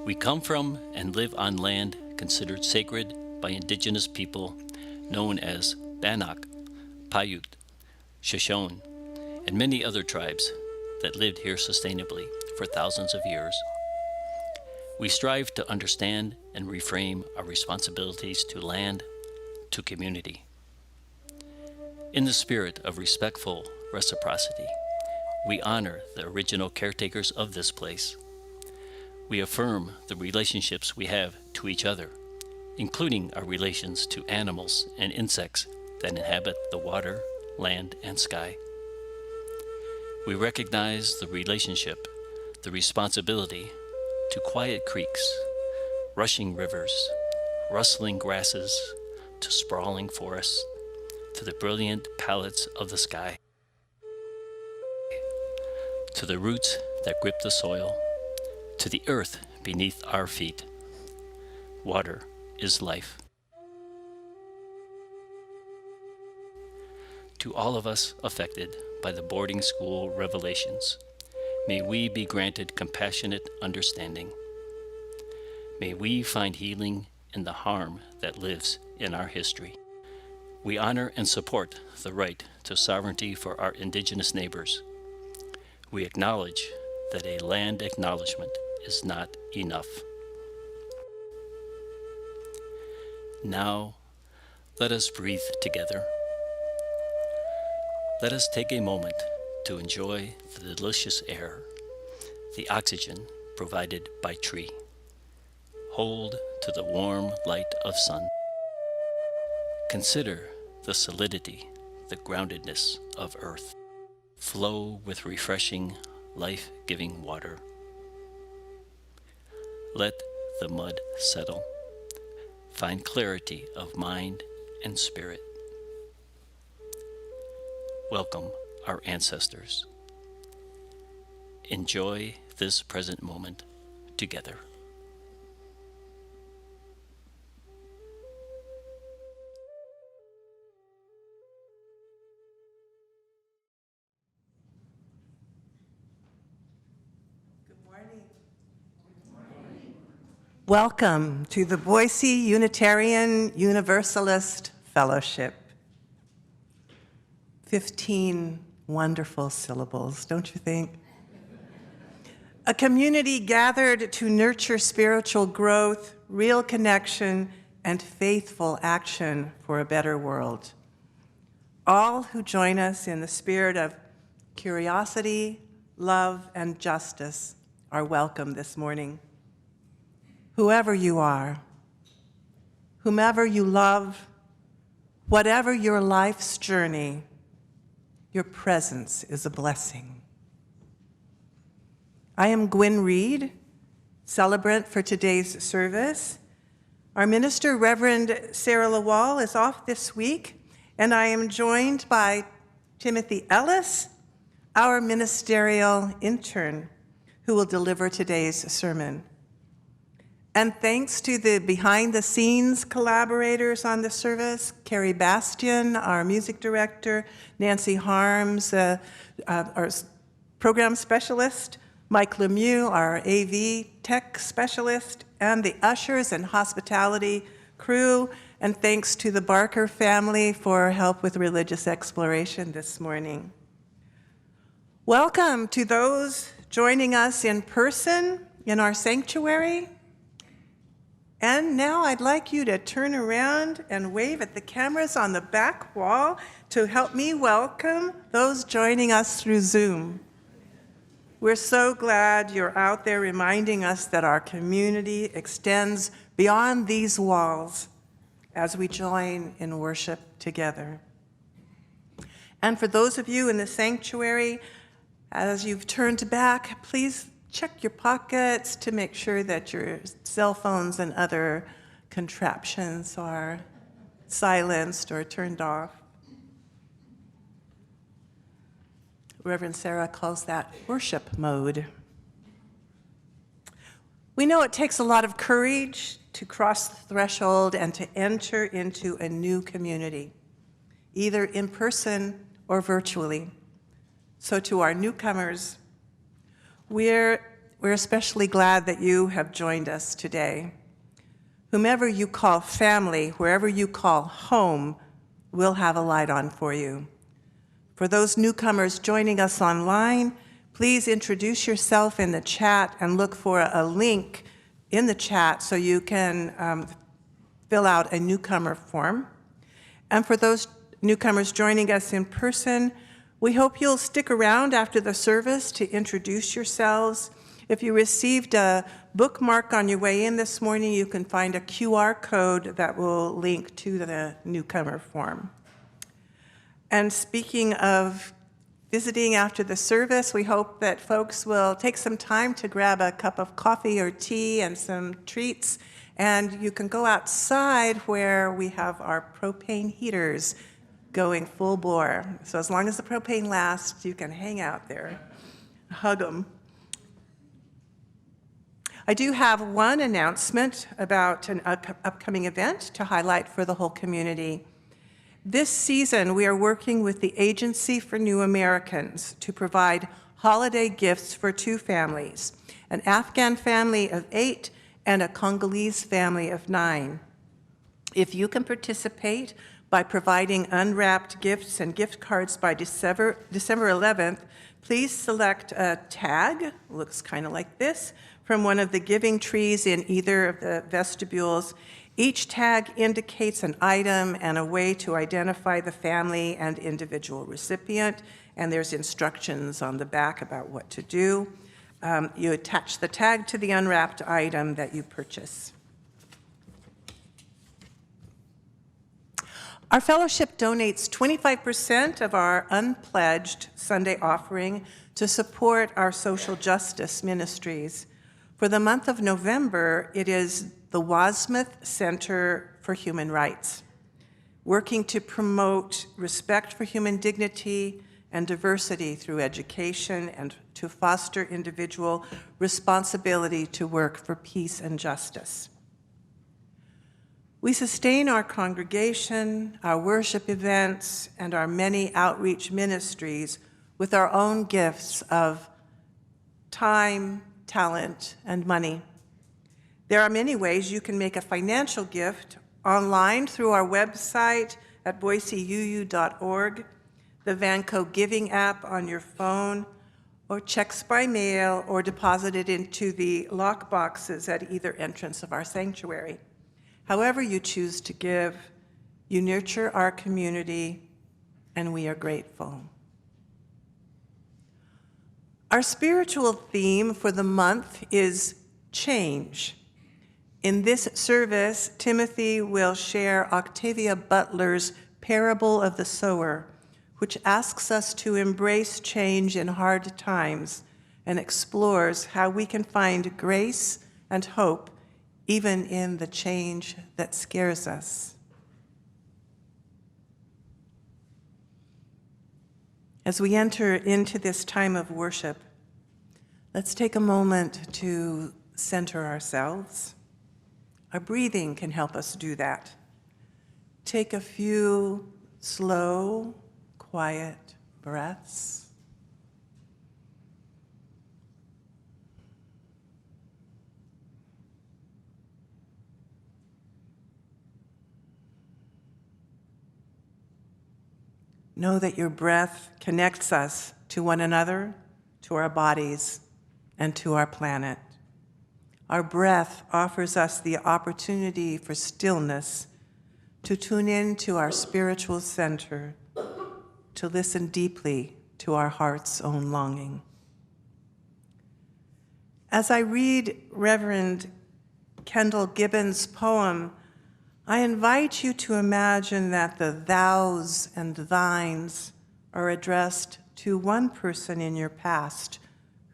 We come from and live on land considered sacred by indigenous people known as Bannock, Paiute, Shoshone, and many other tribes that lived here sustainably for thousands of years. We strive to understand and reframe our responsibilities to land, to community. In the spirit of respectful reciprocity, we honor the original caretakers of this place. We affirm the relationships we have to each other, including our relations to animals and insects that inhabit the water, land, and sky. We recognize the relationship, the responsibility to quiet creeks, rushing rivers, rustling grasses, to sprawling forests, to the brilliant palettes of the sky, to the roots that grip the soil, to the earth beneath our feet. Water is life. To all of us affected by the boarding school revelations, may we be granted compassionate understanding. May we find healing in the harm that lives in our history. We honor and support the right to sovereignty for our indigenous neighbors. We acknowledge that a land acknowledgement is not enough. Now, let us breathe together. Let us take a moment to enjoy the delicious air, the oxygen provided by tree. Hold to the warm light of sun. Consider the solidity, the groundedness of earth. Flow with refreshing, life-giving water. Let the mud settle. Find clarity of mind and spirit. Welcome our ancestors. Enjoy this present moment together. Welcome to the Boise Unitarian Universalist Fellowship. 15 wonderful syllables, don't you think? A community gathered to nurture spiritual growth, real connection, and faithful action for a better world. All who join us in the spirit of curiosity, love, and justice are welcome this morning. Whoever you are, whomever you love, whatever your life's journey, your presence is a blessing. I am Gwyn Reid, celebrant for today's service. Our minister, Reverend Sarah Lawal, is off this week, and I am joined by Timothy Ellis, our ministerial intern, who will deliver today's sermon. And thanks to the behind-the-scenes collaborators on the service, Carrie Bastian, our music director, Nancy Harms, our program specialist, Mike Lemieux, our AV tech specialist, and the ushers and hospitality crew, and thanks to the Barker family for help with religious exploration this morning. Welcome to those joining us in person in our sanctuary. And now I'd like you to turn around and wave at the cameras on the back wall to help me welcome those joining us through Zoom. We're so glad you're out there reminding us that our community extends beyond these walls as we join in worship together. And for those of you in the sanctuary, as you've turned back, please check your pockets to make sure that your cell phones and other contraptions are silenced or turned off. Reverend Sarah calls that worship mode. We know it takes a lot of courage to cross the threshold and to enter into a new community, either in person or virtually. So to our newcomers, we're we're especially glad that you have joined us today. Whomever you call family, wherever you call home, we'll have a light on for you. For those newcomers joining us online, please introduce yourself in the chat and look for a link in the chat so you can fill out a newcomer form. And for those newcomers joining us in person, we hope you'll stick around after the service to introduce yourselves. If you received a bookmark on your way in this morning, you can find a QR code that will link to the newcomer form. And speaking of visiting after the service, we hope that folks will take some time to grab a cup of coffee or tea and some treats, and you can go outside where we have our propane heaters going full bore. So as long as the propane lasts, you can hang out there, hug them. I do have one announcement about an upcoming event to highlight for the whole community. This season, we are working with the Agency for New Americans to provide holiday gifts for two families, an Afghan family of 8 and a Congolese family of 9. If you can participate by providing unwrapped gifts and gift cards by December 11th, please select a tag, looks kind of like this, from one of the giving trees in either of the vestibules. Each tag indicates an item and a way to identify the family and individual recipient, and there's instructions on the back about what to do. You attach the tag to the unwrapped item that you purchase. Our fellowship donates 25% of our unpledged Sunday offering to support our social justice ministries. For the month of November, it is the Wasmuth Center for Human Rights, working to promote respect for human dignity and diversity through education and to foster individual responsibility to work for peace and justice. We sustain our congregation, our worship events, and our many outreach ministries with our own gifts of time, talent, and money. There are many ways you can make a financial gift online through our website at boiseuu.org, the Vanco Giving app on your phone, or checks by mail, or deposited into the lock boxes at either entrance of our sanctuary. However you choose to give, you nurture our community, and we are grateful. Our spiritual theme for the month is change. In this service, Timothy will share Octavia Butler's Parable of the Sower, which asks us to embrace change in hard times and explores how we can find grace and hope even in the change that scares us. As we enter into this time of worship, let's take a moment to center ourselves. Our breathing can help us do that. Take a few slow, quiet breaths. Know that your breath connects us to one another, to our bodies, and to our planet. Our breath offers us the opportunity for stillness, to tune in to our spiritual center, to listen deeply to our heart's own longing. As I read Reverend Kendall Gibbons' poem, I invite you to imagine that the thous and thines are addressed to one person in your past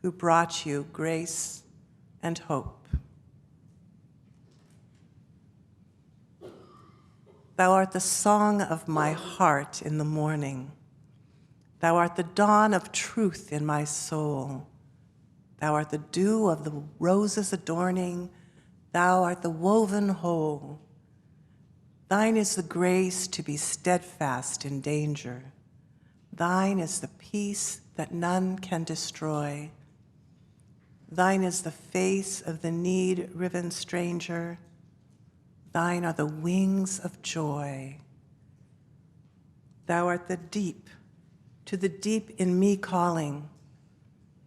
who brought you grace and hope. Thou art the song of my heart in the morning. Thou art the dawn of truth in my soul. Thou art the dew of the roses adorning. Thou art the woven whole. Thine is the grace to be steadfast in danger. Thine is the peace that none can destroy. Thine is the face of the need-riven stranger. Thine are the wings of joy. Thou art the deep, to the deep in me calling.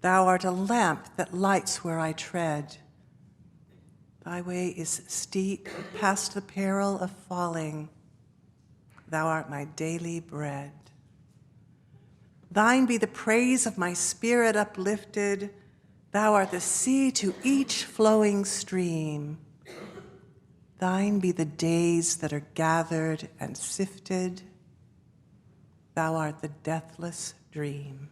Thou art a lamp that lights where I tread. Thy way is steep, past the peril of falling. Thou art my daily bread. Thine be the praise of my spirit uplifted. Thou art the sea to each flowing stream. Thine be the days that are gathered and sifted. Thou art the deathless dream.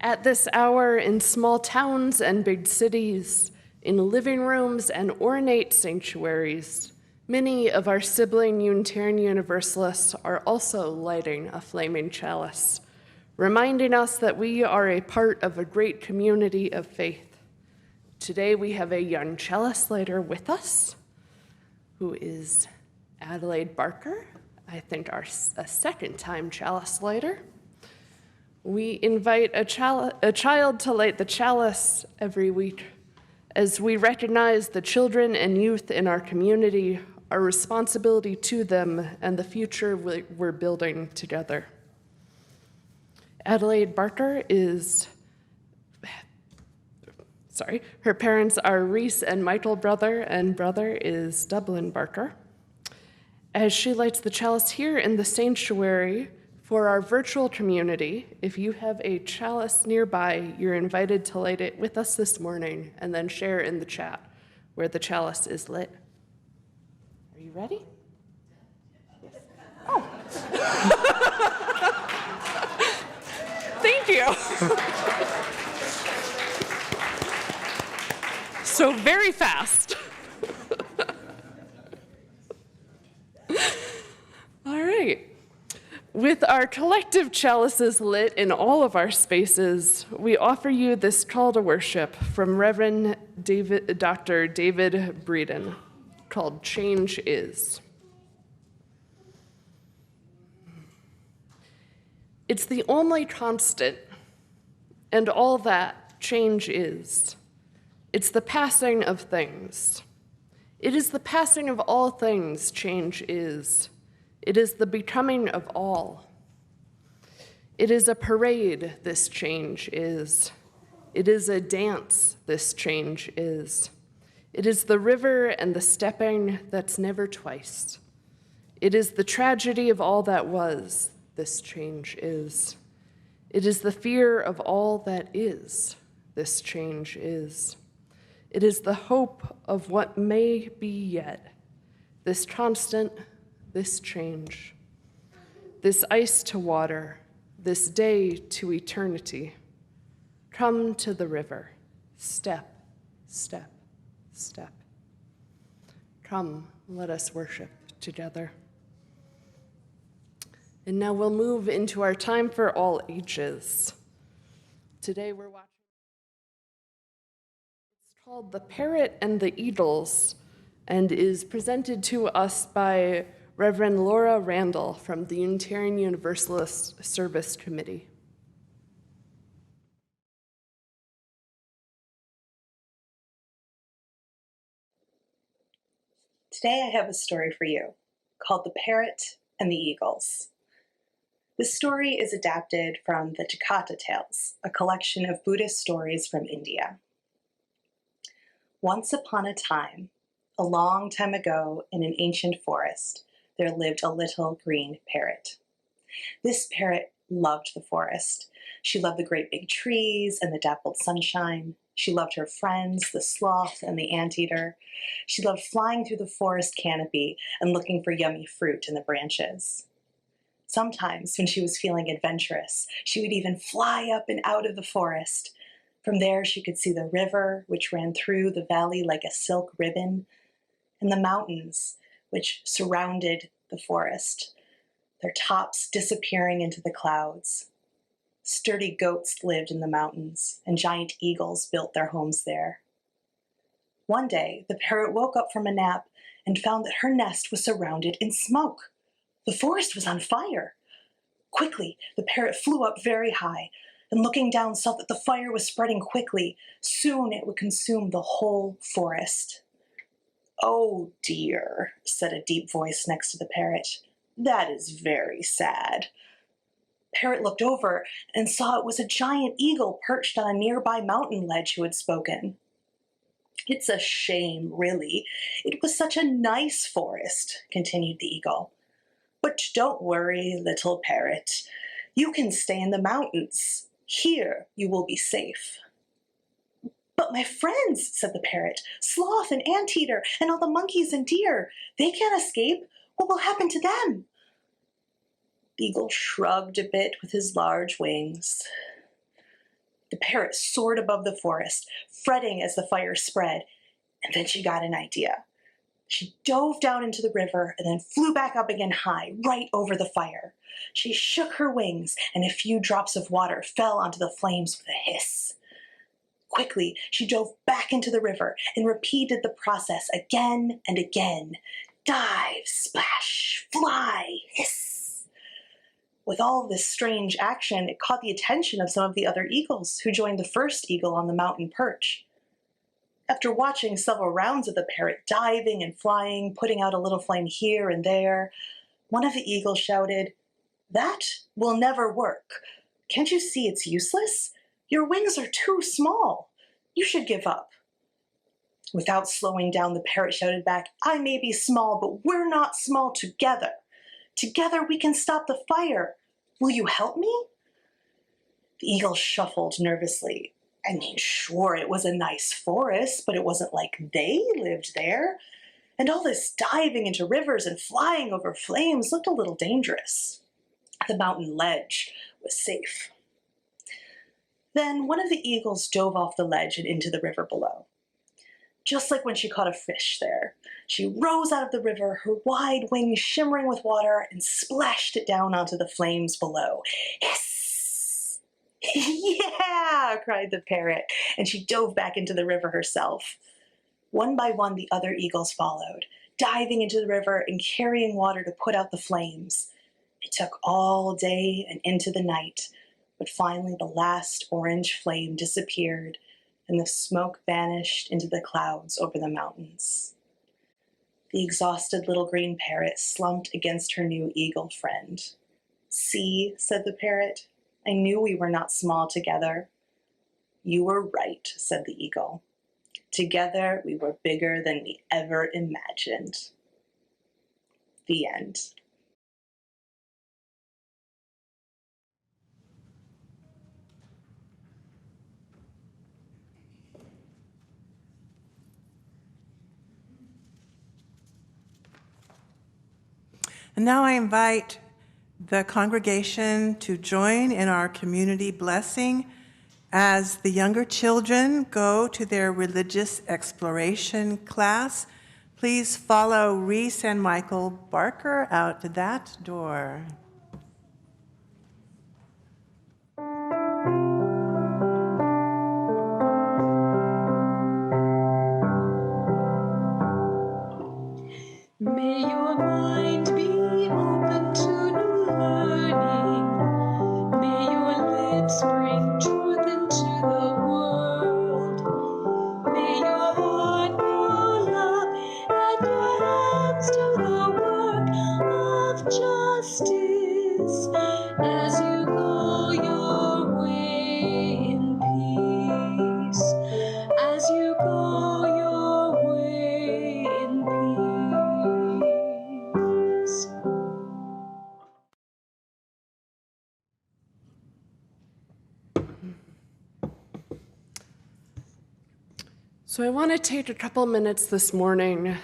At this hour, in small towns and big cities, in living rooms and ornate sanctuaries, many of our sibling Unitarian Universalists are also lighting a flaming chalice, reminding us that we are a part of a great community of faith. Today we have a young chalice lighter with us, who is Adelaide Barker, I think a second-time chalice lighter. We invite a child to light the chalice every week as we recognize the children and youth in our community, our responsibility to them, and the future we're building together. Adelaide Barker her parents are Reese and Michael Brother, and brother is Dublin Barker. As she lights the chalice here in the sanctuary, for our virtual community, if you have a chalice nearby, you're invited to light it with us this morning and then share in the chat where the chalice is lit. Are you ready? Yes. Oh. Thank you. So very fast. All right. With our collective chalices lit in all of our spaces, we offer you this call to worship from Reverend Dr. David Breeden, called Change Is. It's the only constant, and all that change is. It's the passing of things. It is the passing of all things change is. It is the becoming of all. It is a parade, this change is. It is a dance, this change is. It is the river and the stepping that's never twice. It is the tragedy of all that was, this change is. It is the fear of all that is, this change is. It is the hope of what may be yet, this constant, this change, this ice to water, this day to eternity. Come to the river, step, step, step. Come, let us worship together. And now we'll move into our time for all ages. Today we're watching. It's called The Parrot and the Eagles and is presented to us by Reverend Laura Randall from the Unitarian Universalist Service Committee. Today I have a story for you called The Parrot and the Eagles. This story is adapted from the Takata Tales, a collection of Buddhist stories from India. Once upon a time, a long time ago in an ancient forest, there lived a little green parrot. This parrot loved the forest. She loved the great big trees and the dappled sunshine. She loved her friends, the sloth and the anteater. She loved flying through the forest canopy and looking for yummy fruit in the branches. Sometimes, when she was feeling adventurous, she would even fly up and out of the forest. From there, she could see the river, which ran through the valley like a silk ribbon, and the mountains, which surrounded the forest, their tops disappearing into the clouds. Sturdy goats lived in the mountains, and giant eagles built their homes there. One day, the parrot woke up from a nap and found that her nest was surrounded in smoke. The forest was on fire. Quickly, the parrot flew up very high, and looking down saw that the fire was spreading quickly. Soon it would consume the whole forest. "Oh dear," said a deep voice next to the parrot. "That is very sad." Parrot looked over and saw it was a giant eagle perched on a nearby mountain ledge who had spoken. "It's a shame, really. It was such a nice forest," continued the eagle. "But don't worry, little parrot. You can stay in the mountains. Here you will be safe." "But my friends," said the parrot, "sloth and anteater and all the monkeys and deer, they can't escape. What will happen to them?" The eagle shrugged a bit with his large wings. The parrot soared above the forest, fretting as the fire spread, and then she got an idea. She dove down into the river and then flew back up again high, right over the fire. She shook her wings, and a few drops of water fell onto the flames with a hiss. Quickly, she dove back into the river and repeated the process again and again. Dive, splash, fly, hiss. With all this strange action, it caught the attention of some of the other eagles who joined the first eagle on the mountain perch. After watching several rounds of the parrot diving and flying, putting out a little flame here and there, one of the eagles shouted, "That will never work. Can't you see it's useless? Your wings are too small. You should give up." Without slowing down, the parrot shouted back, "I may be small, but we're not small together. Together we can stop the fire. Will you help me?" The eagle shuffled nervously. I mean, sure, it was a nice forest, but it wasn't like they lived there. and all this diving into rivers and flying over flames looked a little dangerous. The mountain ledge was safe. Then one of the eagles dove off the ledge and into the river below. Just like when she caught a fish there, she rose out of the river, her wide wings shimmering with water, and splashed it down onto the flames below. Hiss! Yeah! Cried the parrot, and she dove back into the river herself. One by one, the other eagles followed, diving into the river and carrying water to put out the flames. It took all day and into the night, but finally the last orange flame disappeared and the smoke vanished into the clouds over the mountains. The exhausted little green parrot slumped against her new eagle friend. "See," said the parrot, "I knew we were not small together." "You were right," said the eagle. "Together we were bigger than we ever imagined." The end. And now I invite the congregation to join in our community blessing as the younger children go to their religious exploration class. Please follow Reese and Michael Barker out that door. May your mind be open to new learning. May your lips bring truth into the world. May your heart know love and your hands do the work of justice as you go your way in peace. As you go your way in peace. So I want to take a couple minutes this morning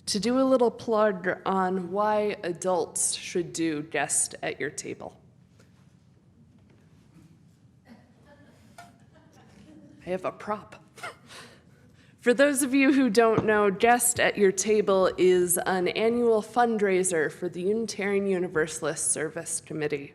to do a little plug on why adults should do guest at your table. I have a prop. For those of you who don't know, Guest at Your Table is an annual fundraiser for the Unitarian Universalist Service Committee.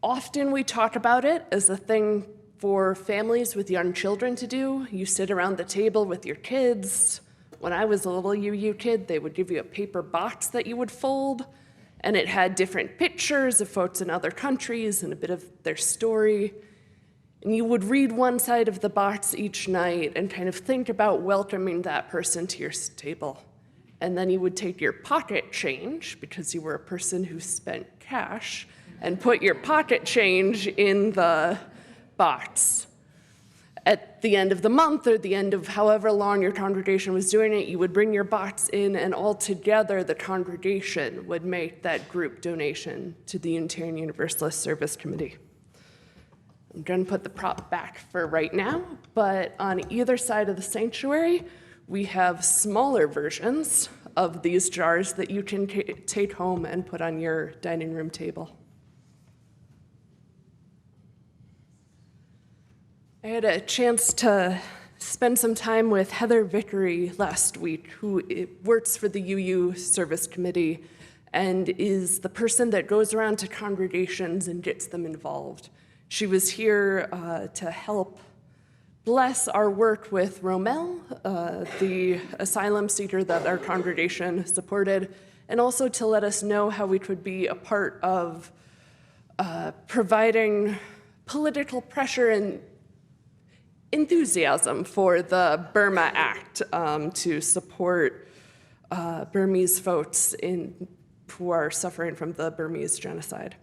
Often we talk about it as a thing for families with young children to do. You sit around the table with your kids. When I was a little UU kid, they would give you a paper box that you would fold, and it had different pictures of folks in other countries and a bit of their story. And you would read one side of the box each night and kind of think about welcoming that person to your table. And then you would take your pocket change, because you were a person who spent cash, and put your pocket change in the box. At the end of the month or the end of however long your congregation was doing it, you would bring your box in, and all together the congregation would make that group donation to the Unitarian Universalist Service Committee. I'm going to put the prop back for right now, but on either side of the sanctuary, we have smaller versions of these jars that you can take home and put on your dining room table. I had a chance to spend some time with Heather Vickery last week, who works for the UU Service Committee and is the person that goes around to congregations and gets them involved. She was here to help bless our work with Romel, the asylum seeker that our congregation supported, and also to let us know how we could be a part of providing political pressure and enthusiasm for the Burma Act to support Burmese folks who are suffering from the Burmese genocide.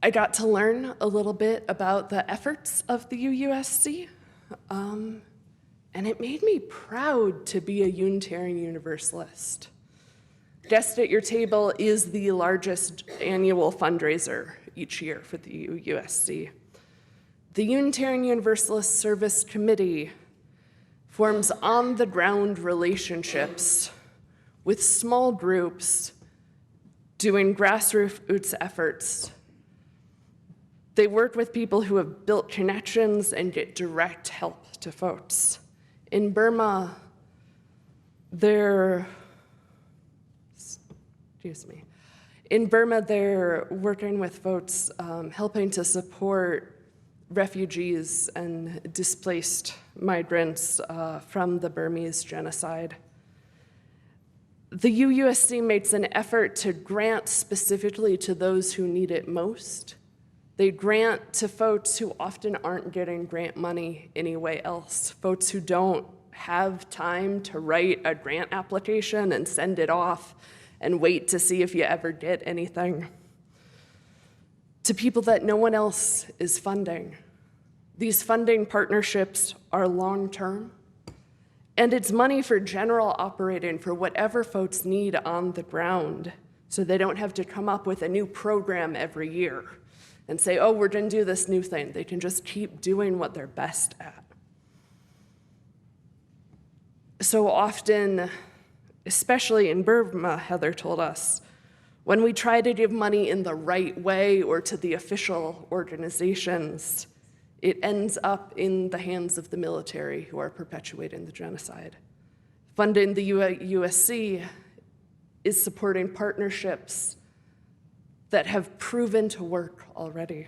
I got to learn a little bit about the efforts of the UUSC, and it made me proud to be a Unitarian Universalist. Guest at Your Table is the largest annual fundraiser each year for the UUSC. The Unitarian Universalist Service Committee forms on-the-ground relationships with small groups doing grassroots efforts. They work with people who have built connections and get direct help to folks. In Burma, they're working with folks helping to support refugees and displaced migrants from the Burmese genocide. The UUSC makes an effort to grant specifically to those who need it most. They grant to folks who often aren't getting grant money anyway else, folks who don't have time to write a grant application and send it off and wait to see if you ever get anything. To people that no one else is funding. These funding partnerships are long-term, and it's money for general operating for whatever folks need on the ground, so they don't have to come up with a new program every year and say, oh, we're gonna do this new thing. They can just keep doing what they're best at. So often, especially in Burma, Heather told us, when we try to give money in the right way or to the official organizations, it ends up in the hands of the military who are perpetuating the genocide. Funding the UUSC is supporting partnerships that have proven to work already.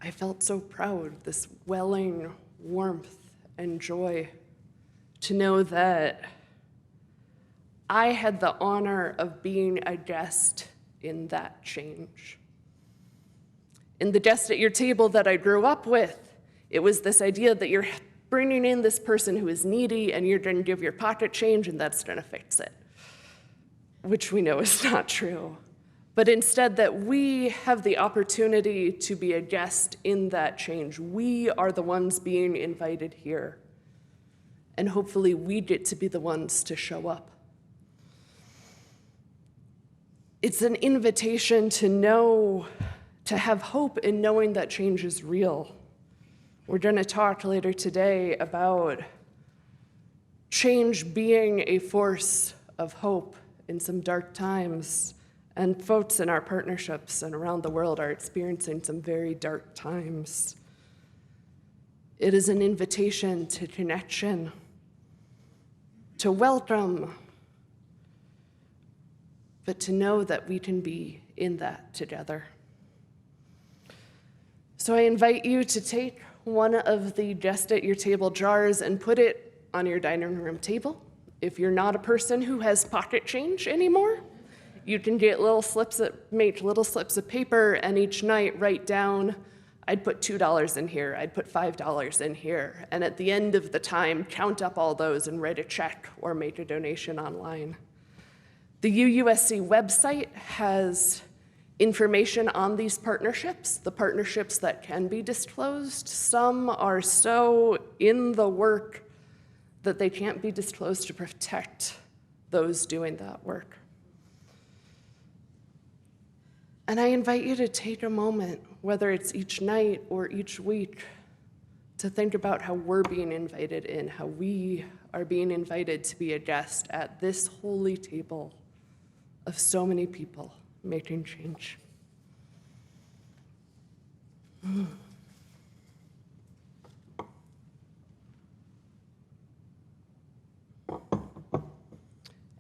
I felt so proud, this welling warmth and joy to know that I had the honor of being a guest in that change. In the guest at your table that I grew up with, it was this idea that you're bringing in this person who is needy and you're going to give your pocket change and that's going to fix it, which we know is not true. But instead that we have the opportunity to be a guest in that change. We are the ones being invited here. And hopefully we get to be the ones to show up. It's an invitation to know, to have hope in knowing that change is real. We're going to talk later today about change being a force of hope in some dark times, and folks in our partnerships and around the world are experiencing some very dark times. It is an invitation to connection, to welcome, but to know that we can be in that together. So I invite you to take one of the guest at your table jars and put it on your dining room table. If you're not a person who has pocket change anymore, you can get make little slips of paper and each night write down, I'd put $2 in here, I'd put $5 in here, and at the end of the time, count up all those and write a check or make a donation online. The UUSC website has information on these partnerships, the partnerships that can be disclosed. Some are so in the work that they can't be disclosed to protect those doing that work. And I invite you to take a moment, whether it's each night or each week, to think about how we're being invited in, how we are being invited to be a guest at this holy table of so many people making change. And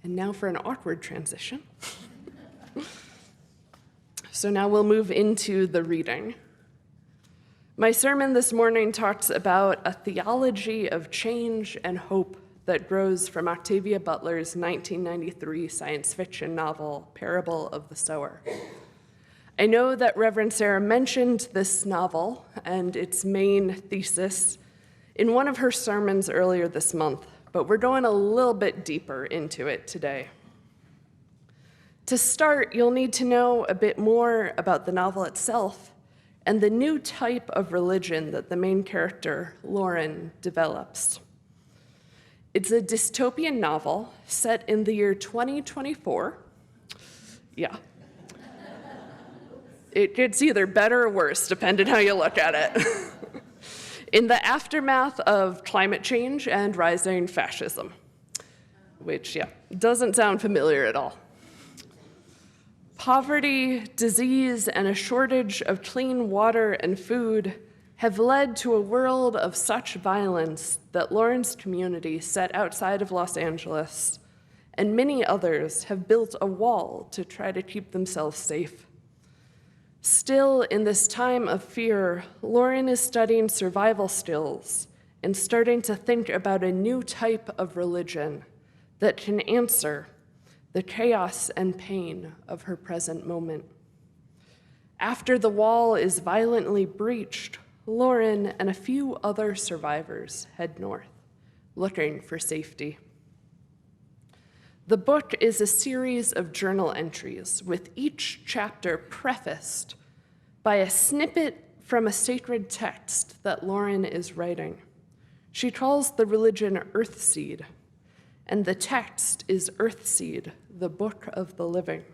now for an awkward transition. So now we'll move into the reading. My sermon this morning talks about a theology of change and hope that grows from Octavia Butler's 1993 science fiction novel, Parable of the Sower. I know that Reverend Sarah mentioned this novel and its main thesis in one of her sermons earlier this month, but we're going a little bit deeper into it today. To start, you'll need to know a bit more about the novel itself and the new type of religion that the main character, Lauren, develops. It's a dystopian novel set in the year 2024. Yeah. It gets either better or worse, depending how you look at it. in the aftermath of climate change and rising fascism, which, yeah, doesn't sound familiar at all. Poverty, disease, and a shortage of clean water and food have led to a world of such violence that Lauren's community set outside of Los Angeles, and many others have built a wall to try to keep themselves safe. Still, in this time of fear, Lauren is studying survival skills and starting to think about a new type of religion that can answer the chaos and pain of her present moment. After the wall is violently breached, Lauren and a few other survivors head north, looking for safety. The book is a series of journal entries, with each chapter prefaced by a snippet from a sacred text that Lauren is writing. She calls the religion Earthseed, and the text is Earthseed, the Book of the Living.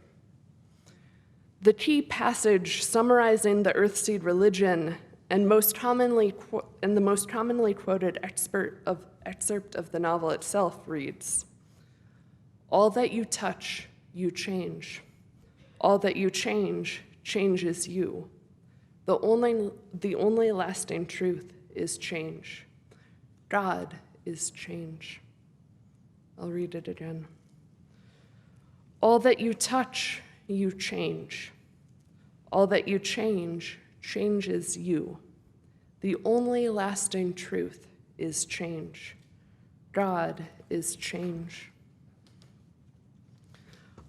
The key passage summarizing the Earthseed religion and the most commonly quoted excerpt of the novel itself reads, "All that you touch, you change. All that you change, changes you. The only lasting truth is change. God is change." I'll read it again. All that you touch, you change. All that you change, changes you. The only lasting truth is change. God is change.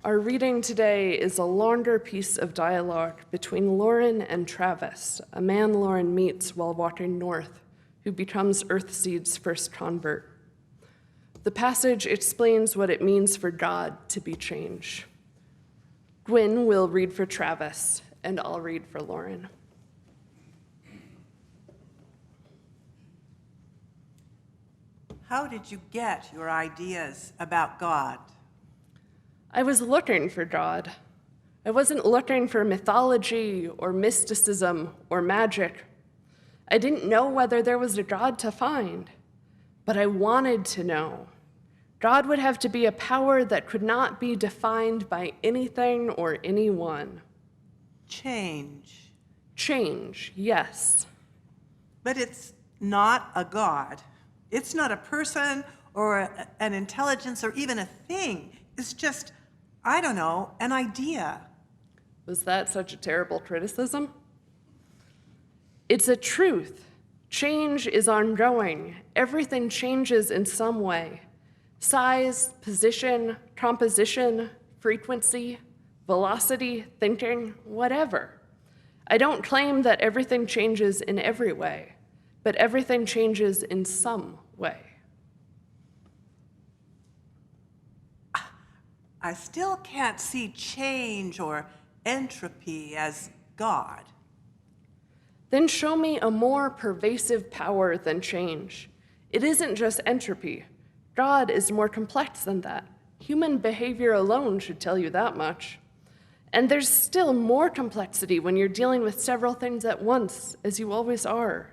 Our reading today is a longer piece of dialogue between Lauren and Travis, a man Lauren meets while walking north, who becomes Earthseed's first convert. The passage explains what it means for God to be change. Gwyn will read for Travis, and I'll read for Lauren. How did you get your ideas about God? I was looking for God. I wasn't looking for mythology or mysticism or magic. I didn't know whether there was a God to find, but I wanted to know. God would have to be a power that could not be defined by anything or anyone. Change. Change, yes. But it's not a God. It's not a person or an intelligence or even a thing. It's just, I don't know, an idea. Was that such a terrible criticism? It's a truth. Change is ongoing. Everything changes in some way. Size, position, composition, frequency, velocity, thinking, whatever. I don't claim that everything changes in every way, but everything changes in some way. I still can't see change or entropy as God. Then show me a more pervasive power than change. It isn't just entropy. God is more complex than that. Human behavior alone should tell you that much. And there's still more complexity when you're dealing with several things at once, as you always are.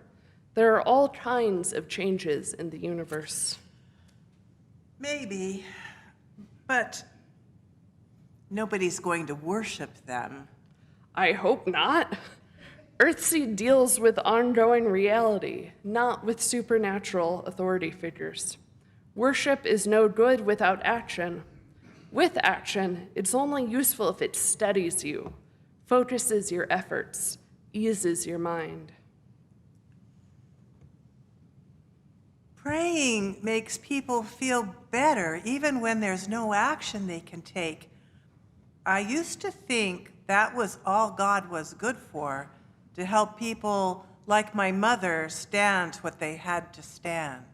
There are all kinds of changes in the universe. Maybe, but nobody's going to worship them. I hope not. Earthseed deals with ongoing reality, not with supernatural authority figures. Worship is no good without action. With action, it's only useful if it steadies you, focuses your efforts, eases your mind. Praying makes people feel better even when there's no action they can take. I used to think that was all God was good for, to help people like my mother stand what they had to stand.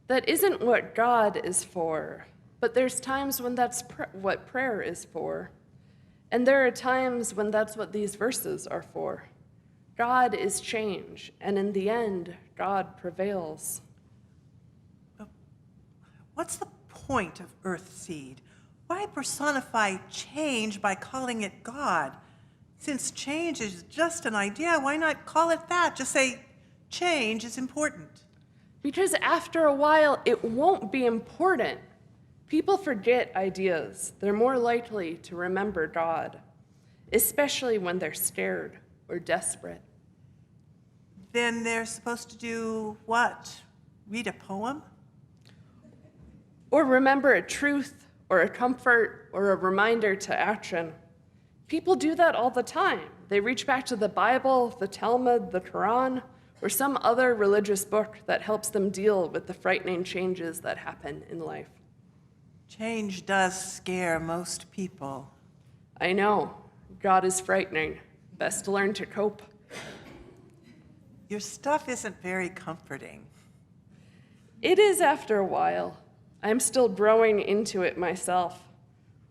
That isn't what God is for, but there's times when that's what prayer is for. And there are times when that's what these verses are for. God is change, and in the end, God prevails. What's the point of Earthseed? Why personify change by calling it God? Since change is just an idea, why not call it that? Just say, Change is important. Because after a while, it won't be important. People forget ideas. They're more likely to remember God, especially when they're scared or desperate. Then they're supposed to do what? Read a poem? Or remember a truth or a comfort or a reminder to action. People do that all the time. They reach back to the Bible, the Talmud, the Quran, or some other religious book that helps them deal with the frightening changes that happen in life. Change does scare most people. I know, God is frightening. Best to learn to cope. Your stuff isn't very comforting. It is after a while. I'm still growing into it myself.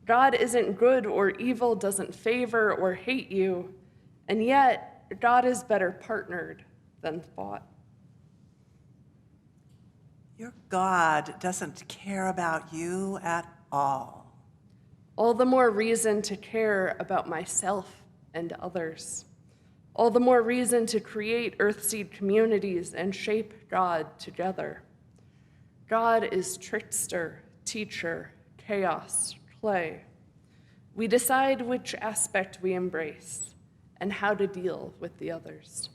God isn't good or evil, doesn't favor or hate you, and yet God is better partnered than thought. Your God doesn't care about you at all. All the more reason to care about myself and others. All the more reason to create Earthseed communities and shape God together. God is trickster, teacher, chaos, play. We decide which aspect we embrace and how to deal with the others.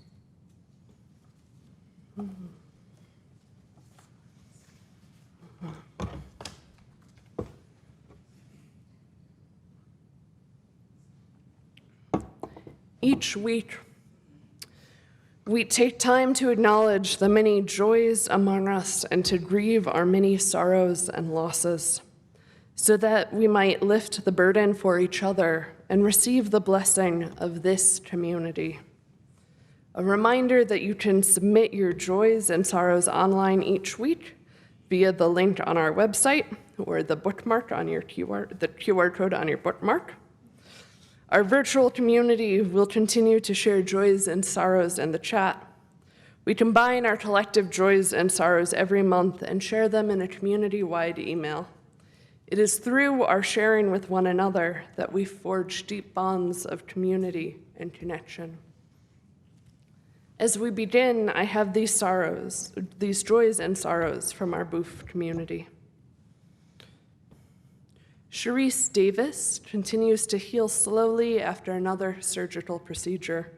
Each week, we take time to acknowledge the many joys among us and to grieve our many sorrows and losses, so that we might lift the burden for each other and receive the blessing of this community. A reminder that you can submit your joys and sorrows online each week via the link on our website or the bookmark on your the QR code on your bookmark. Our virtual community will continue to share joys and sorrows in the chat. We combine our collective joys and sorrows every month and share them in a community-wide email. It is through our sharing with one another that we forge deep bonds of community and connection. As we begin, I have these joys and sorrows from our Booth community. Sharice Davis continues to heal slowly after another surgical procedure.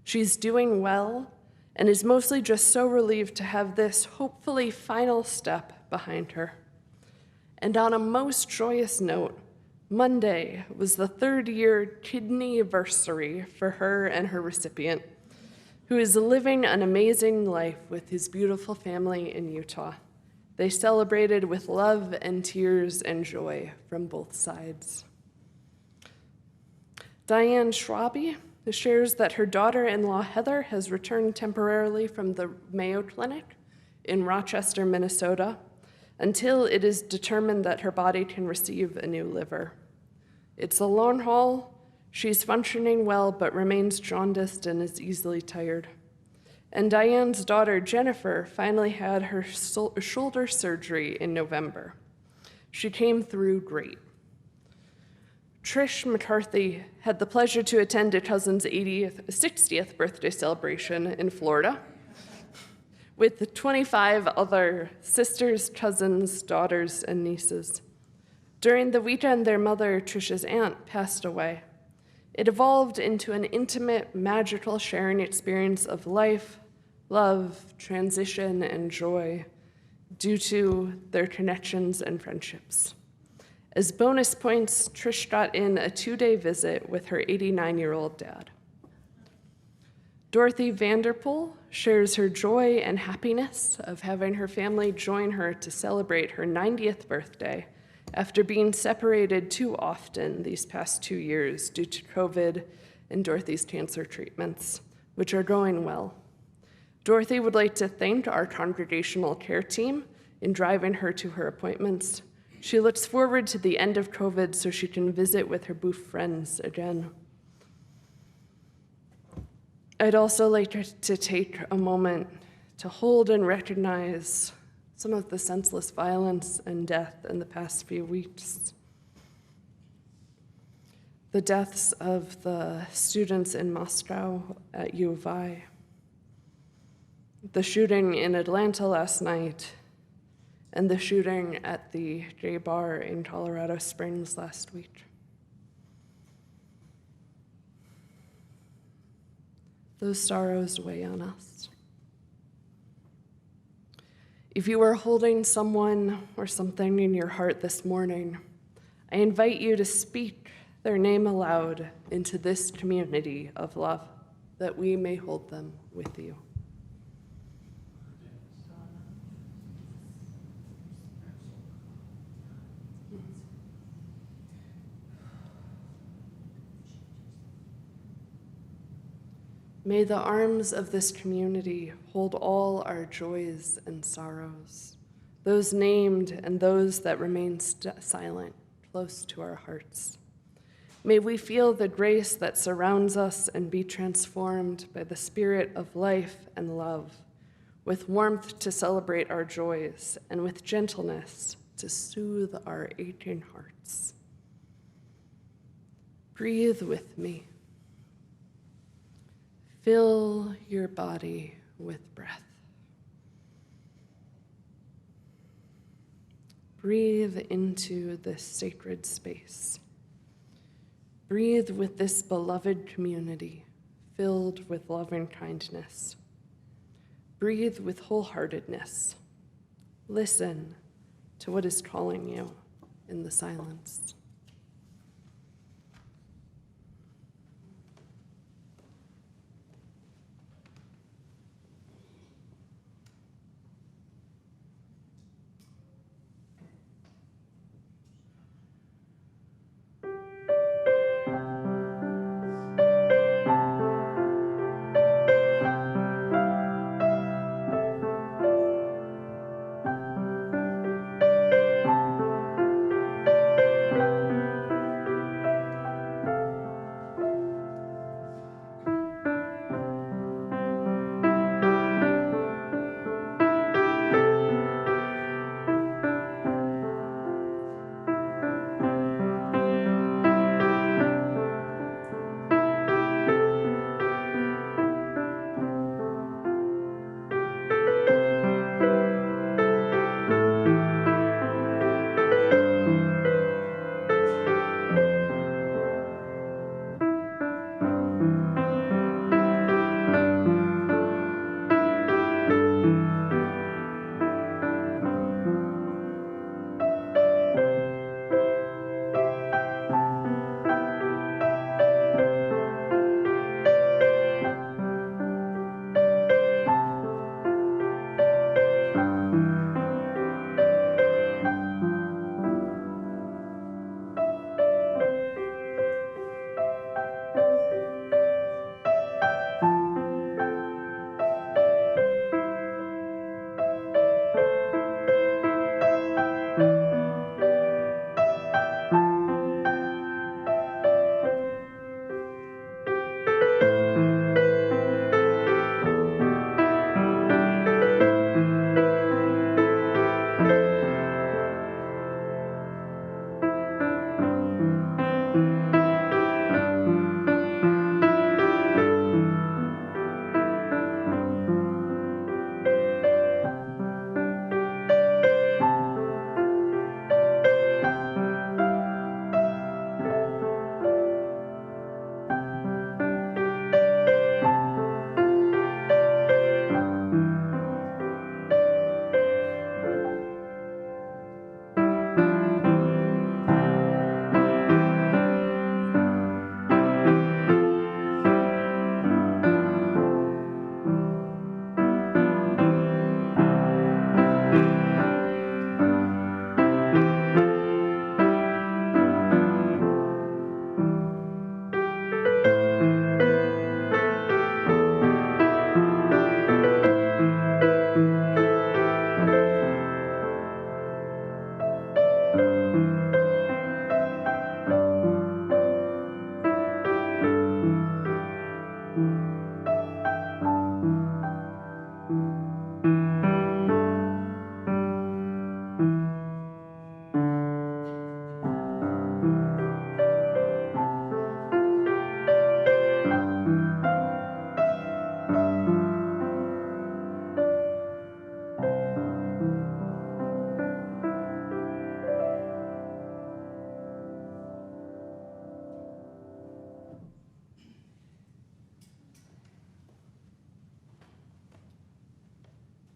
She's doing well and is mostly just so relieved to have this hopefully final step behind her. And on a most joyous note, Monday was the 3rd-year kidney anniversary for her and her recipient, who is living an amazing life with his beautiful family in Utah. They celebrated with love and tears and joy from both sides. Diane Schwabe shares that her daughter-in-law Heather has returned temporarily from the Mayo Clinic in Rochester, Minnesota, until it is determined that her body can receive a new liver. It's a long haul. She's functioning well, but remains jaundiced and is easily tired. And Diane's daughter, Jennifer, finally had her shoulder surgery in November. She came through great. Trish McCarthy had the pleasure to attend a cousin's 60th birthday celebration in Florida with 25 other sisters, cousins, daughters, and nieces. During the weekend, their mother, Trisha's aunt, passed away. It evolved into an intimate, magical sharing experience of life, love, transition, and joy due to their connections and friendships. As bonus points, Trish got in a 2-day visit with her 89-year-old dad. Dorothy Vanderpool shares her joy and happiness of having her family join her to celebrate her 90th birthday after being separated too often these past 2 years due to COVID and Dorothy's cancer treatments, which are going well. Dorothy would like to thank our congregational care team in driving her to her appointments. She looks forward to the end of COVID so she can visit with her Booth friends again. I'd also like to take a moment to hold and recognize some of the senseless violence and death in the past few weeks. The deaths of the students in Moscow at U of I. the shooting in Atlanta last night, and the shooting at the J Bar in Colorado Springs last week. Those sorrows weigh on us. If you are holding someone or something in your heart this morning, I invite you to speak their name aloud into this community of love, that we may hold them with you. May the arms of this community hold all our joys and sorrows, those named and those that remain silent, close to our hearts. May we feel the grace that surrounds us and be transformed by the spirit of life and love, with warmth to celebrate our joys and with gentleness to soothe our aching hearts. Breathe with me. Fill your body with breath. Breathe into this sacred space. Breathe with this beloved community filled with loving kindness. Breathe with wholeheartedness. Listen to what is calling you in the silence.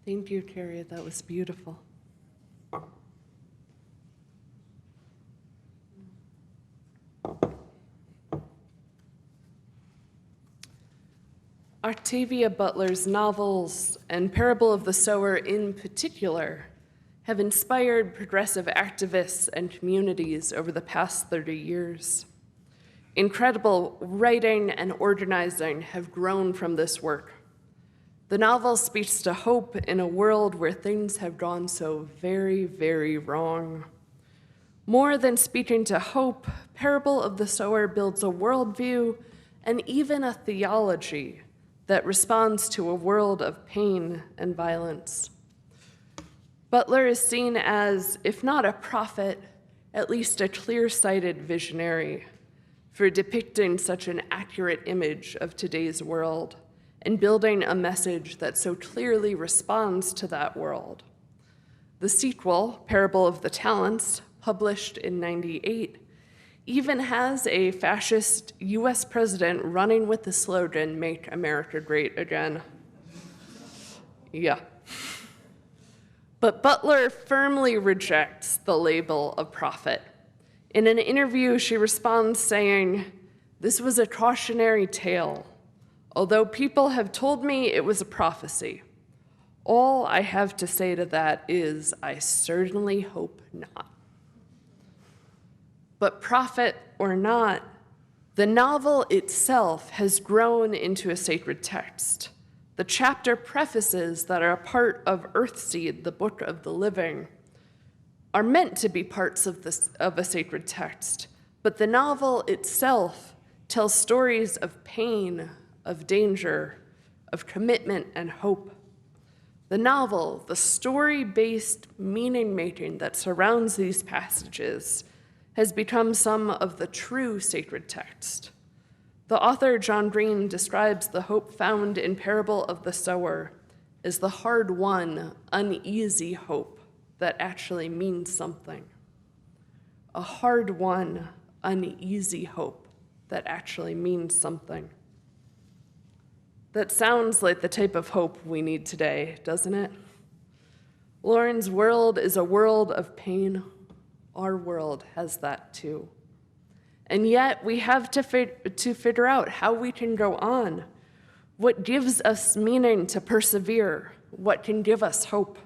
Thank you, Carrie. That was beautiful. Octavia Butler's novels, and Parable of the Sower in particular, have inspired progressive activists and communities over the past 30 years. Incredible writing and organizing have grown from this work. The novel speaks to hope in a world where things have gone so very, very wrong. More than speaking to hope, Parable of the Sower builds a worldview and even a theology that responds to a world of pain and violence. Butler is seen as, if not a prophet, at least a clear-sighted visionary for depicting such an accurate image of today's world and building a message that so clearly responds to that world. The sequel, Parable of the Talents, published in '98, even has a fascist US president running with the slogan, "Make America Great Again." Yeah. But Butler firmly rejects the label of prophet. In an interview, she responds saying, "This was a cautionary tale, although people have told me it was a prophecy. All I have to say to that is, I certainly hope not." But prophet or not, the novel itself has grown into a sacred text. The chapter prefaces that are a part of Earthseed, the book of the living, are meant to be parts of a sacred text, but the novel itself tells stories of pain, of danger, of commitment and hope. The novel, the story-based meaning-making that surrounds these passages, has become some of the true sacred text. The author, John Green, describes the hope found in Parable of the Sower as the hard-won, uneasy hope that actually means something. A hard-won, uneasy hope that actually means something. That sounds like the type of hope we need today, doesn't it? Lauren's world is a world of pain. Our world has that too. And yet we have to figure out how we can go on. What gives us meaning to persevere? What can give us hope?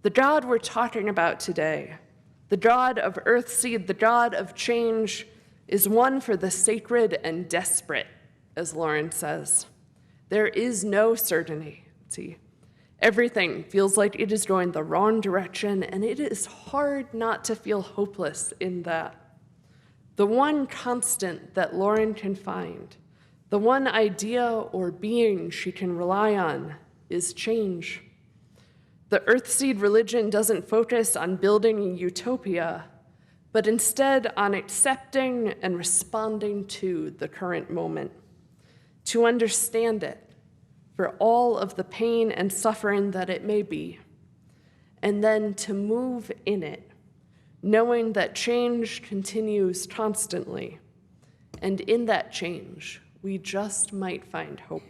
The God we're talking about today, the God of Earthseed, the God of change, is one for the sacred and desperate, as Lauren says. There is no certainty. Everything feels like it is going the wrong direction, and it is hard not to feel hopeless in that. The one constant that Lauren can find, the one idea or being she can rely on, is change. The Earthseed religion doesn't focus on building a utopia, but instead on accepting and responding to the current moment, to understand it, for all of the pain and suffering that it may be, and then to move in it, knowing that change continues constantly, and in that change, we just might find hope.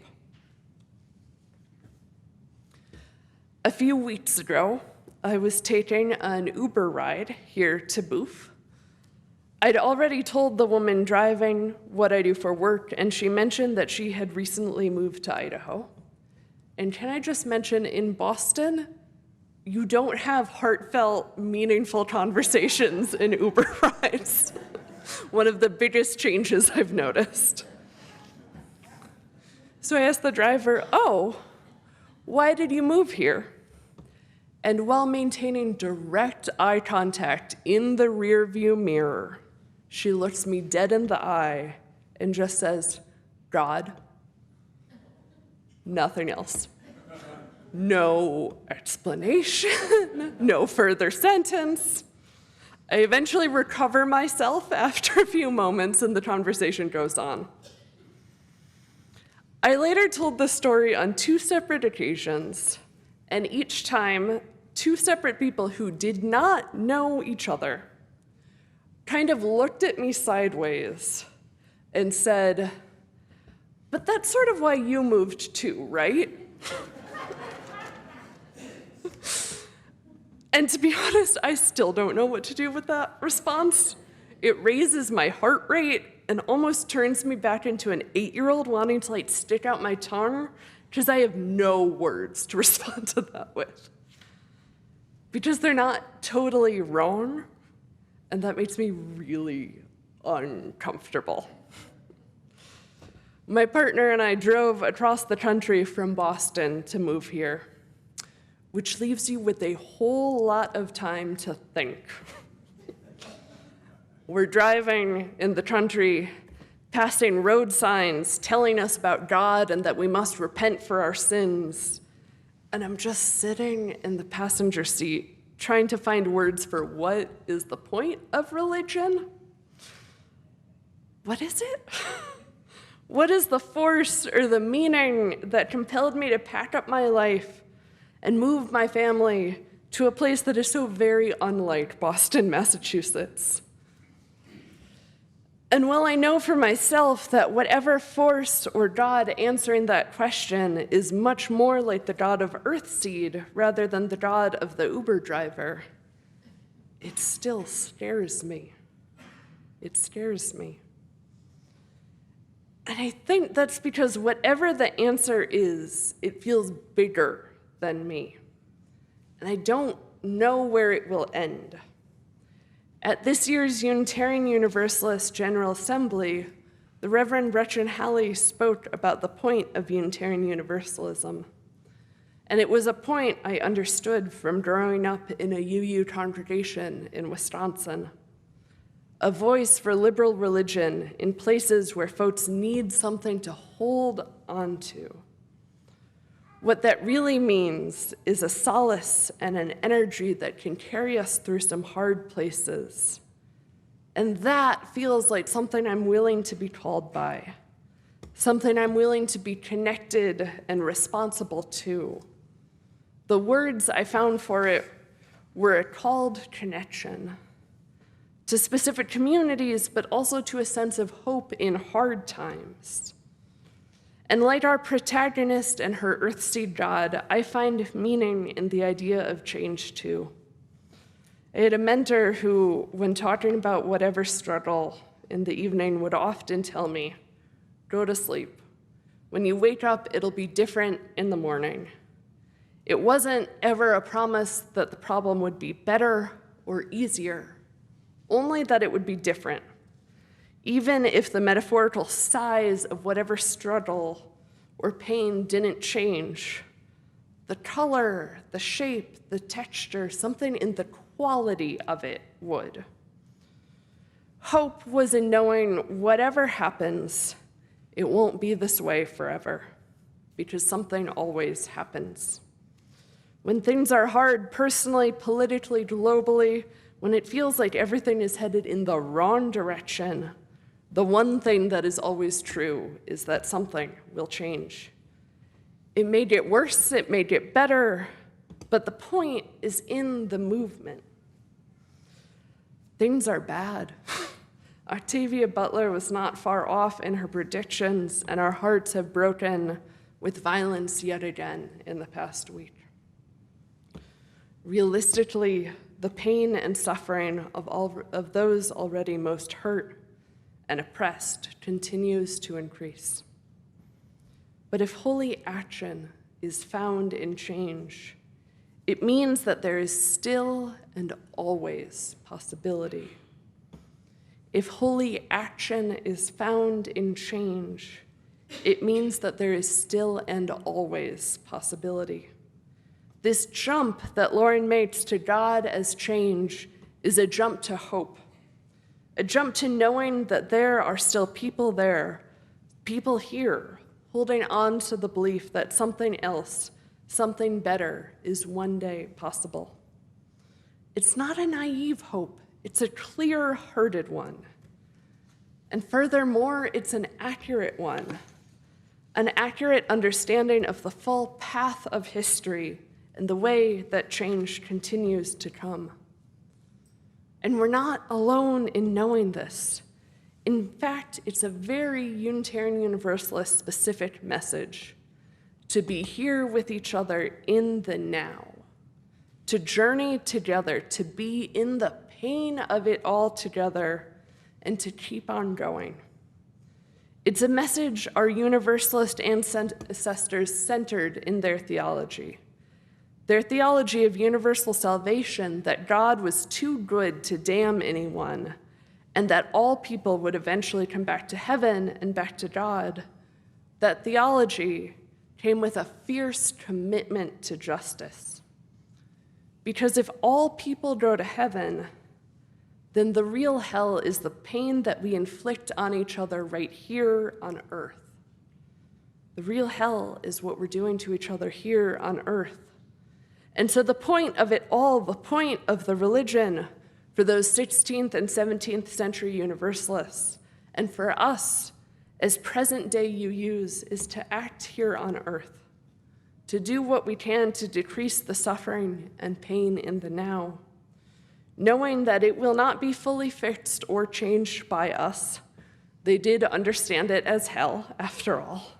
A few weeks ago, I was taking an Uber ride here to Booth. I'd already told the woman driving what I do for work, and she mentioned that she had recently moved to Idaho. And can I just mention, in Boston, you don't have heartfelt, meaningful conversations in Uber rides. One of the biggest changes I've noticed. So I asked the driver, "Oh, why did you move here?" And while maintaining direct eye contact in the rearview mirror, she looks me dead in the eye and just says, "God." Nothing else. No explanation, no further sentence. I eventually recover myself after a few moments and the conversation goes on. I later told the story on 2 separate occasions, and each time, 2 separate people who did not know each other kind of looked at me sideways and said, "But that's sort of why you moved too, right?" And to be honest, I still don't know what to do with that response. It raises my heart rate and almost turns me back into an 8-year-old wanting to stick out my tongue because I have no words to respond to that with. Because they're not totally wrong, and that makes me really uncomfortable. My partner and I drove across the country from Boston to move here, which leaves you with a whole lot of time to think. We're driving in the country, passing road signs telling us about God and that we must repent for our sins. And I'm just sitting in the passenger seat trying to find words for what is the point of religion? What is it? What is the force or the meaning that compelled me to pack up my life and move my family to a place that is so very unlike Boston, Massachusetts? And while I know for myself that whatever force or God answering that question is much more like the God of Earthseed rather than the God of the Uber driver, it still scares me. It scares me. And I think that's because whatever the answer is, it feels bigger than me. And I don't know where it will end. At this year's Unitarian Universalist General Assembly, the Reverend Gretchen Halley spoke about the point of Unitarian Universalism. And it was a point I understood from growing up in a UU congregation in Wisconsin. A voice for liberal religion in places where folks need something to hold on to. What that really means is a solace and an energy that can carry us through some hard places. And that feels like something I'm willing to be called by, something I'm willing to be connected and responsible to. The words I found for it were a called connection to specific communities, but also to a sense of hope in hard times. And like our protagonist and her earthseed God, I find meaning in the idea of change too. I had a mentor who, when talking about whatever struggle in the evening, would often tell me, go to sleep. When you wake up, it'll be different in the morning. It wasn't ever a promise that the problem would be better or easier, only that it would be different. Even if the metaphorical size of whatever struggle or pain didn't change, the color, the shape, the texture, something in the quality of it would. Hope was in knowing whatever happens, it won't be this way forever, because something always happens. When things are hard, personally, politically, globally, when it feels like everything is headed in the wrong direction, the one thing that is always true is that something will change. It may get worse, it may get better, but the point is in the movement. Things are bad. Octavia Butler was not far off in her predictions, and our hearts have broken with violence yet again in the past week. Realistically, the pain and suffering of those already most hurt and oppressed continues to increase. But if holy action is found in change, it means that there is still and always possibility. If holy action is found in change, it means that there is still and always possibility. This jump that Lauren makes to God as change is a jump to hope. A jump to knowing that there are still people there, people here, holding on to the belief that something else, something better is one day possible. It's not a naive hope, it's a clear-hearted one. And furthermore, it's an accurate one, an accurate understanding of the full path of history and the way that change continues to come. And we're not alone in knowing this. In fact, it's a very Unitarian Universalist specific message to be here with each other in the now, to journey together, to be in the pain of it all together, and to keep on going. It's a message our Universalist ancestors centered in their theology of universal salvation, that God was too good to damn anyone, and that all people would eventually come back to heaven and back to God. That theology came with a fierce commitment to justice. Because if all people go to heaven, then the real hell is the pain that we inflict on each other right here on earth. The real hell is what we're doing to each other here on earth. And so the point of it all, the point of the religion for those 16th and 17th century Universalists, and for us as present-day UUs, is to act here on earth, to do what we can to decrease the suffering and pain in the now, knowing that it will not be fully fixed or changed by us. They did understand it as hell, after all.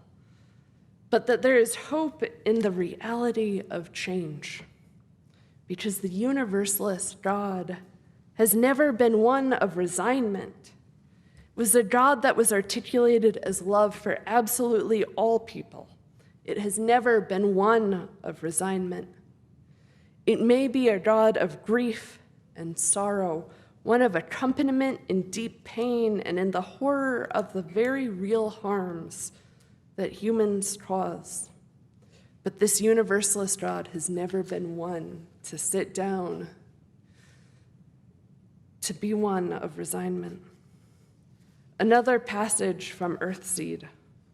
But that there is hope in the reality of change, because the Universalist God has never been one of resignment. It was a God that was articulated as love for absolutely all people. It has never been one of resignment. It may be a God of grief and sorrow, one of accompaniment in deep pain and in the horror of the very real harms that humans cause. But this Universalist God has never been one to sit down, to be one of resignment. Another passage from Earthseed,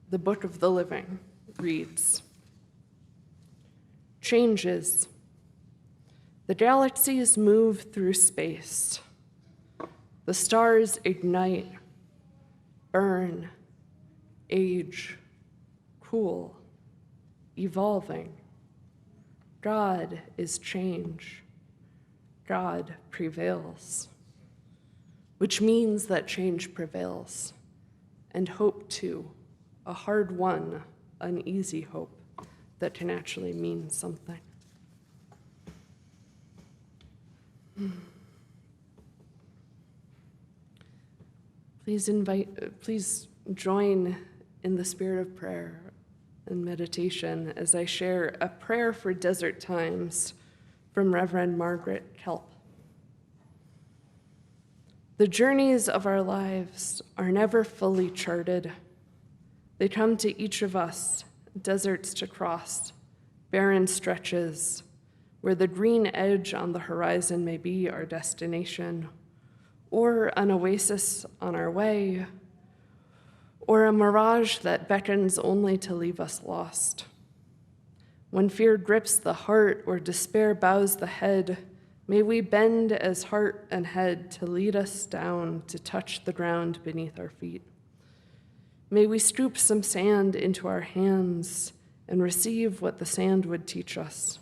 the Book of the Living, reads, "Changes. The galaxies move through space. The stars ignite, burn, age, cool, evolving. God is change. God prevails." Which means that change prevails, and hope too, a hard-won, uneasy hope that can actually mean something. Please join in the spirit of prayer and meditation as I share a prayer for desert times from Reverend Margaret Kelp. The journeys of our lives are never fully charted. They come to each of us, deserts to cross, barren stretches, where the green edge on the horizon may be our destination, or an oasis on our way, or a mirage that beckons only to leave us lost. When fear grips the heart or despair bows the head, may we bend as heart and head to lead us down to touch the ground beneath our feet. May we scoop some sand into our hands and receive what the sand would teach us.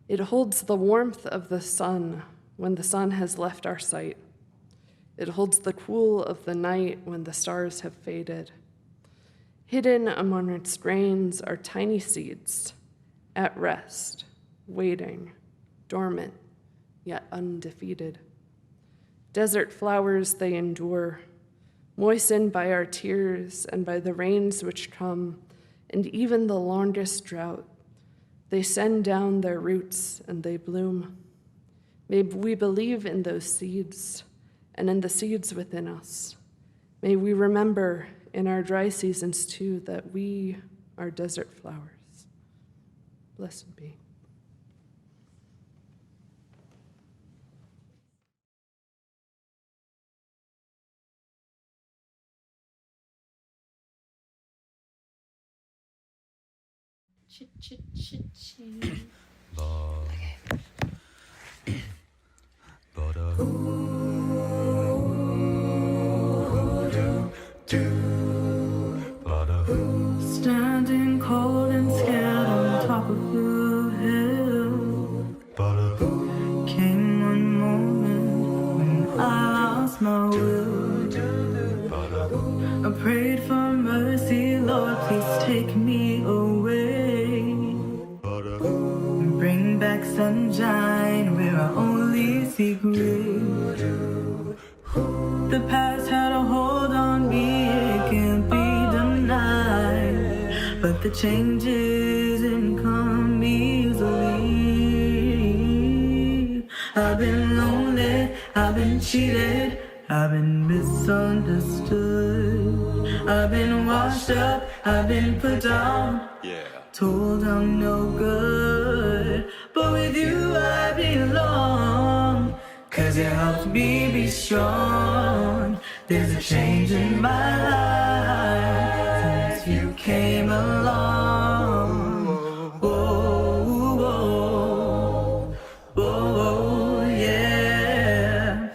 It holds the warmth of the sun when the sun has left our sight. It holds the cool of the night when the stars have faded. Hidden among its grains are tiny seeds, at rest, waiting, dormant, yet undefeated. Desert flowers they endure, moistened by our tears and by the rains which come, and even the longest drought. They send down their roots and they bloom. May we believe in those seeds and in the seeds within us. May we remember in our dry seasons too that we are desert flowers. Blessed be. Ching. Standing cold and scared on top of the hill. Came one moment when I lost my will. I prayed for mercy, Lord, please take me away. Bring back sunshine. The past had a hold on me, it can't be denied. But the changes didn't come easily. I've been lonely, I've been cheated, I've been misunderstood. I've been washed up, I've been put down, told I'm no good. But with you I belong, 'cause you helped me be strong. There's a change in my life since you came along. Whoa, whoa, whoa, yeah.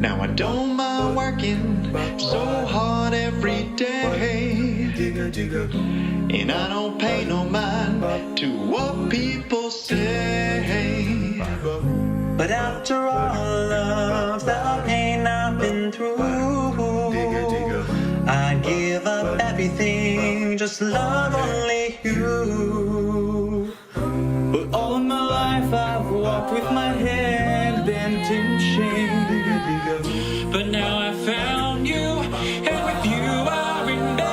Now I don't mind working so hard every day, and I don't pay no mind to what people say. But after all of the pain I've been through, I'd give up everything, just love only you. But all of my life I've walked with my head bent in shame. But now I found you, and with you I remain.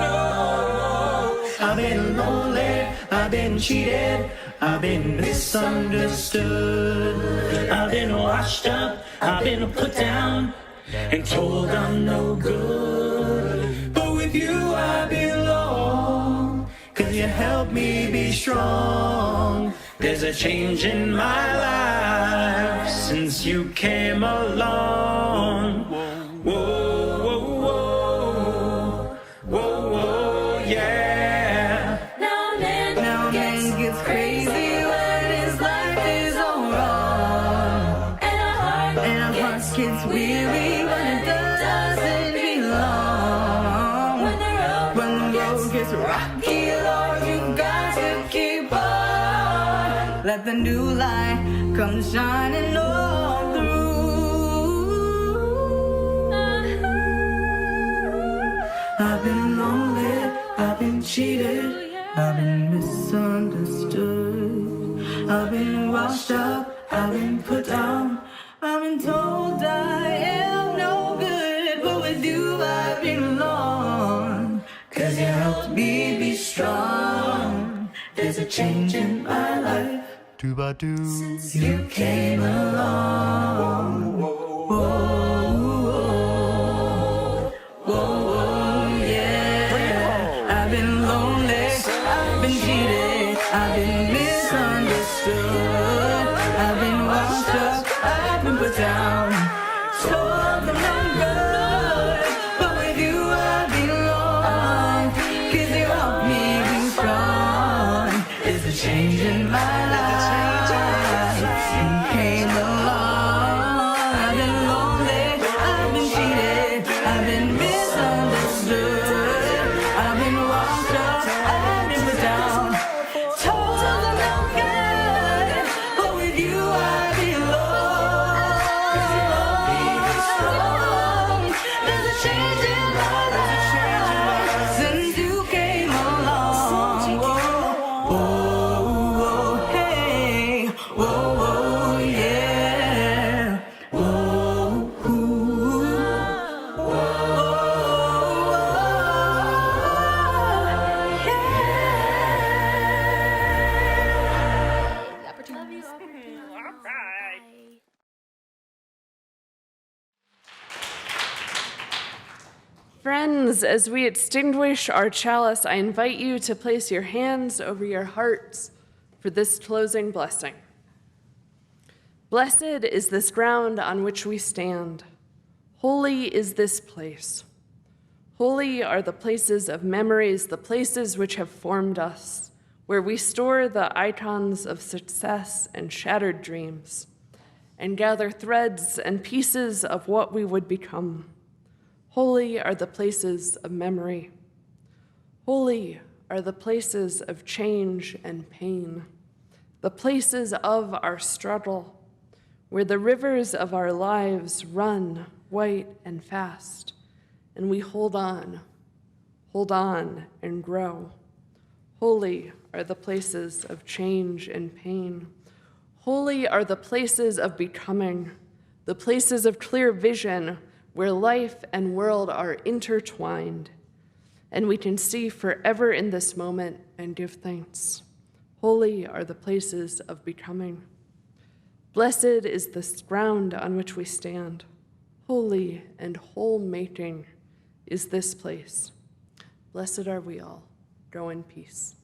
Oh, I've been lonely, I've been cheated, I've been misunderstood. I've been washed up, I've been put down, and told I'm no good. But with you I belong, 'cause you help me be strong. There's a change in my life since you came along. Whoa, whoa, whoa, whoa, whoa, yeah. Now man gets crazy when his life is all wrong, and our hearts gets weary when it doesn't belong. When the road gets rocky, Lord, you got to keep on. Let the new light come shining all through. I've been lonely, I've been cheated, I've been misunderstood. I've been washed up, I've been put down, I've been told I am no good. But with you I belong, 'cause you helped me be strong. There's a change in my life since you came along. Whoa, whoa, yeah. I've been lonely, I've been cheated, I've been misunderstood. I've been washed up, I've been put down, told I'm no good. But with you I belong, 'cause you helped me be strong. There's a change in my life. You came along. I've been lonely, I've been cheated, I've been misunderstood. I've been washed up, I've been put down, told I'm no good. But with you I belong. There's a change in my life since you came along. Whoa, whoa, hey, whoa, yeah. Whoa, Friends, as we extinguish our chalice, I invite you to place your hands over your hearts for this closing blessing. Blessed is this ground on which we stand. Holy is this place. Holy are the places of memories, the places which have formed us, where we store the icons of success and shattered dreams, and gather threads and pieces of what we would become. Holy are the places of memory. Holy are the places of change and pain, the places of our struggle, where the rivers of our lives run white and fast, and we hold on and grow. Holy are the places of change and pain. Holy are the places of becoming, the places of clear vision where life and world are intertwined, and we can see forever in this moment and give thanks. Holy are the places of becoming. Blessed is this ground on which we stand. Holy and whole making is this place. Blessed are we all. Go in peace.